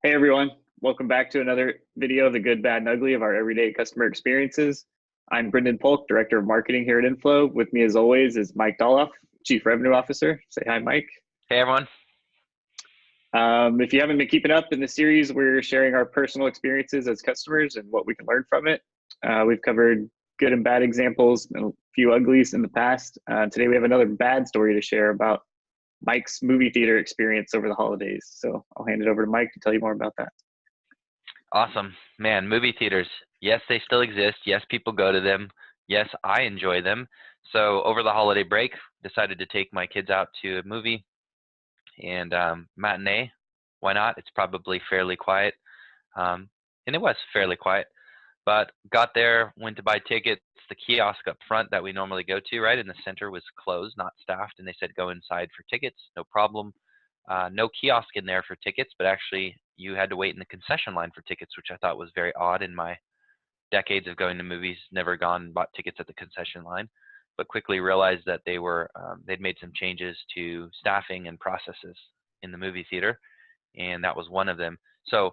Hey everyone, welcome back to another video of the good, bad, and ugly of our everyday customer experiences. I'm Brendan Polk, Director of Marketing here at Inflow. With me as always is Mike Doloff, Chief Revenue Officer. Say hi, Mike. Hey everyone. If you haven't been keeping up in the series, we're sharing our personal experiences as customers and what we can learn from it. We've covered good and bad examples and a few uglies in the past. Today we have another bad story to share about Mike's movie theater experience over the holidays. So I'll hand it over to Mike to tell you more about that. Awesome. Man, movie theaters. Yes, they still exist. Yes, people go to them. Yes, I enjoy them. So over the holiday break, decided to take my kids out to a movie and matinee. Why not? It's probably fairly quiet. And it was fairly quiet. But got there, went to buy tickets. The kiosk up front that we normally go to, right in the center, was closed, not staffed. And they said, go inside for tickets, no problem. No kiosk in there for tickets, but actually you had to wait in the concession line for tickets, which I thought was very odd. In my decades of going to movies, never gone and bought tickets at the concession line, but quickly realized that they'd made some changes to staffing and processes in the movie theater, and that was one of them. So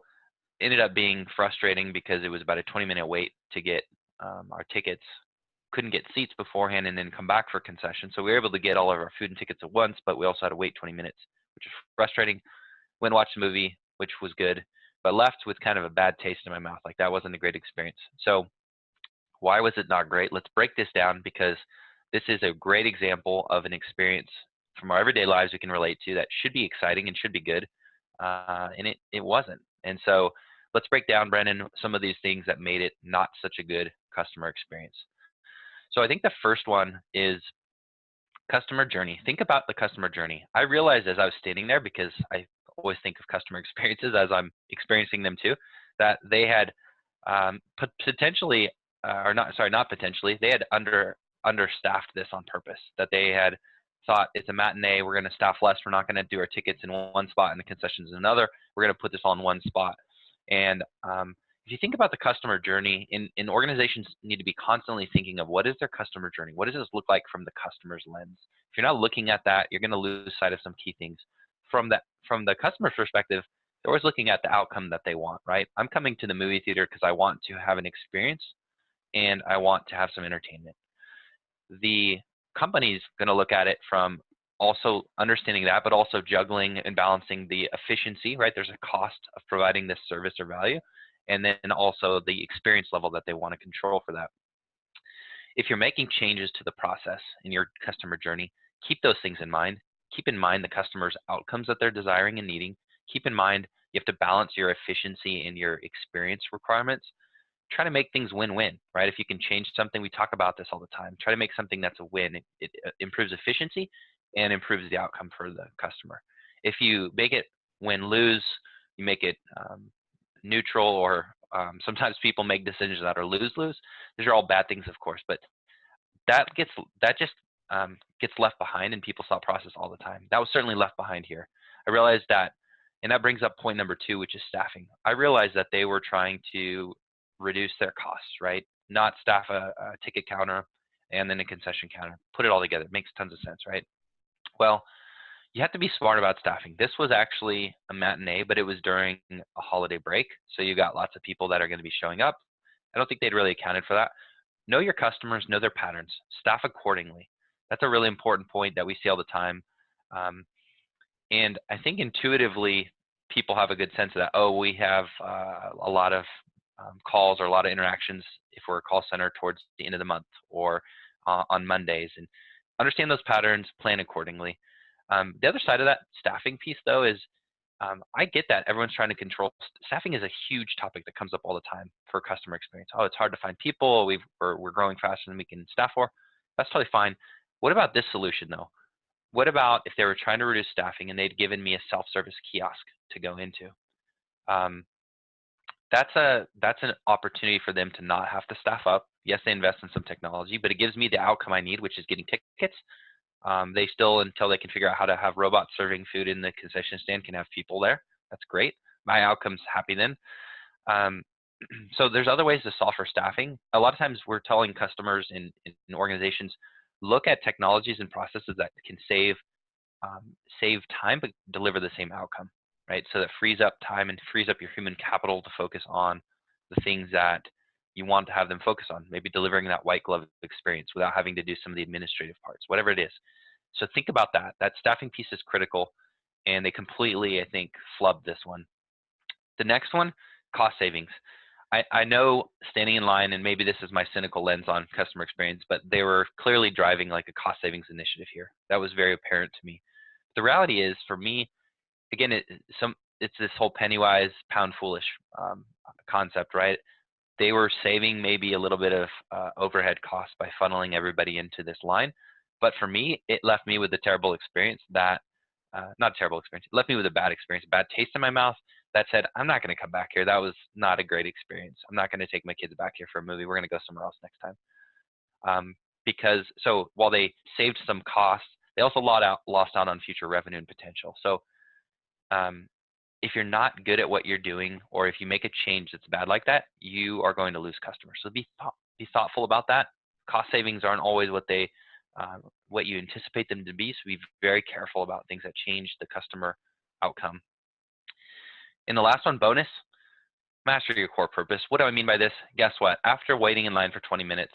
ended up being frustrating because it was about a 20-minute wait to get our tickets. Couldn't get seats beforehand and then come back for concession. So we were able to get all of our food and tickets at once, but we also had to wait 20 minutes, which is frustrating. Went and watched the movie, which was good, but left with kind of a bad taste in my mouth. Like that wasn't a great experience. So why was it not great? Let's break this down because this is a great example of an experience from our everyday lives we can relate to that should be exciting and should be good. And it wasn't. And so let's break down, Brendan, some of these things that made it not such a good customer experience. So I think the first one is customer journey. Think about the customer journey. I realized as I was standing there, because I always think of customer experiences as I'm experiencing them too, that they had potentially, or not, sorry, not potentially, they had understaffed this on purpose. That they had thought it's a matinee, we're going to staff less, we're not going to do our tickets in one spot and the concessions in another, we're going to put this all in one spot. And if you think about the customer journey, in organizations need to be constantly thinking of what is their customer journey? What does this look like from the customer's lens? If you're not looking at that, you're going to lose sight of some key things. From the customer's perspective, they're always looking at the outcome that they want, right? I'm coming to the movie theater because I want to have an experience and I want to have some entertainment. The company's going to look at it from also understanding that, but also juggling and balancing the efficiency, right? There's a cost of providing this service or value, and then also the experience level that they want to control for that. If you're making changes to the process in your customer journey, keep those things in mind. Keep in mind the customer's outcomes that they're desiring and needing. Keep in mind you have to balance your efficiency and your experience requirements. Try to make things win-win, right? If you can change something, we talk about this all the time. Try to make something that's a win. It improves efficiency and improves the outcome for the customer. If you make it win-lose, you make it neutral, or sometimes people make decisions that are lose-lose. These are all bad things, of course, but that just gets left behind in people's thought process all the time. That was certainly left behind here. I realized that, and that brings up point number 2, which is staffing. I realized that they were trying to reduce their costs, right? Not staff a ticket counter and then a concession counter. Put it all together. It makes tons of sense, right? Well, you have to be smart about staffing. This was actually a matinee, but it was during a holiday break. So you got lots of people that are going to be showing up. I don't think they'd really accounted for that. Know your customers, know their patterns, staff accordingly. That's a really important point that we see all the time. And I think intuitively, people have a good sense of that. Oh, we have a lot of calls or a lot of interactions if we're a call center towards the end of the month or on Mondays. And understand those patterns, plan accordingly. The other side of that staffing piece, though, is I get that everyone's trying to control. Staffing is a huge topic that comes up all the time for customer experience. Oh, it's hard to find people. We're growing faster than we can staff for. That's totally fine. What about this solution, though? What about if they were trying to reduce staffing and they'd given me a self-service kiosk to go into? That's an opportunity for them to not have to staff up. Yes, they invest in some technology, but it gives me the outcome I need, which is getting tickets. They still, until they can figure out how to have robots serving food in the concession stand, can have people there. That's great. My outcome's happy then. So there's other ways to solve for staffing. A lot of times we're telling customers in organizations, look at technologies and processes that can save time but deliver the same outcome, right? So that frees up time and frees up your human capital to focus on the things that you want to have them focus on, maybe delivering that white glove experience without having to do some of the administrative parts, whatever it is. So think about that. That staffing piece is critical, and they completely, I think, flubbed this one. The next one, cost savings. I know standing in line, and maybe this is my cynical lens on customer experience, but they were clearly driving like a cost savings initiative here. That was very apparent to me. The reality is, for me, again, it's this whole penny wise, pound foolish concept, right? They were saving maybe a little bit of overhead costs by funneling everybody into this line. But for me, it left me with a terrible experience that, not a terrible experience, it left me with a bad experience, a bad taste in my mouth that said, I'm not going to come back here. That was not a great experience. I'm not going to take my kids back here for a movie. We're going to go somewhere else next time. Because, so while they saved some costs, they also lost out on future revenue and potential. So if you're not good at what you're doing, or if you make a change that's bad like that, you are going to lose customers. So be thoughtful about that. Cost savings aren't always what you anticipate them to be. So be very careful about things that change the customer outcome. And the last one, bonus, master your core purpose. What do I mean by this? Guess what? After waiting in line for 20 minutes,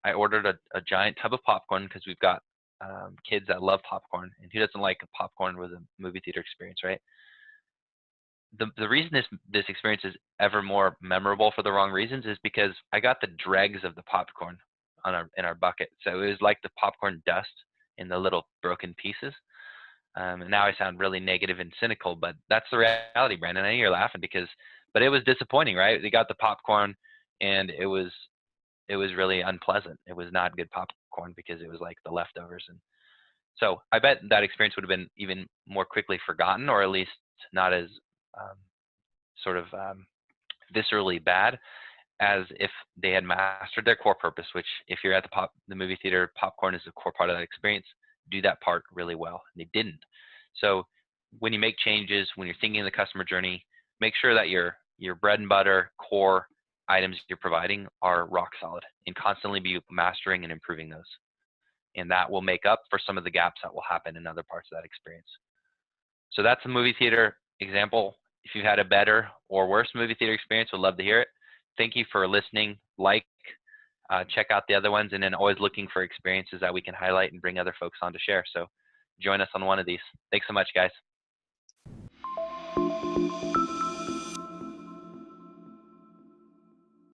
I ordered a giant tub of popcorn because we've got kids that love popcorn. And who doesn't like popcorn with a movie theater experience, right? The reason this experience is ever more memorable for the wrong reasons is because I got the dregs of the popcorn in our bucket. So it was like the popcorn dust in the little broken pieces. And now I sound really negative and cynical, but that's the reality, Brandon. I know you're laughing but it was disappointing, right? They got the popcorn, and it was really unpleasant. It was not good popcorn because it was like the leftovers. And so I bet that experience would have been even more quickly forgotten, or at least not as viscerally bad as if they had mastered their core purpose, which if you're at the movie theater, popcorn is a core part of that experience. Do that part really well. And they didn't. So when you make changes, when you're thinking of the customer journey, make sure that your bread and butter core items you're providing are rock solid, and constantly be mastering and improving those. And that will make up for some of the gaps that will happen in other parts of that experience. So that's a movie theater example. If you've had a better or worse movie theater experience, we'd love to hear it. Thank you for listening. Check out the other ones, and then always looking for experiences that we can highlight and bring other folks on to share. So join us on one of these. Thanks so much, guys.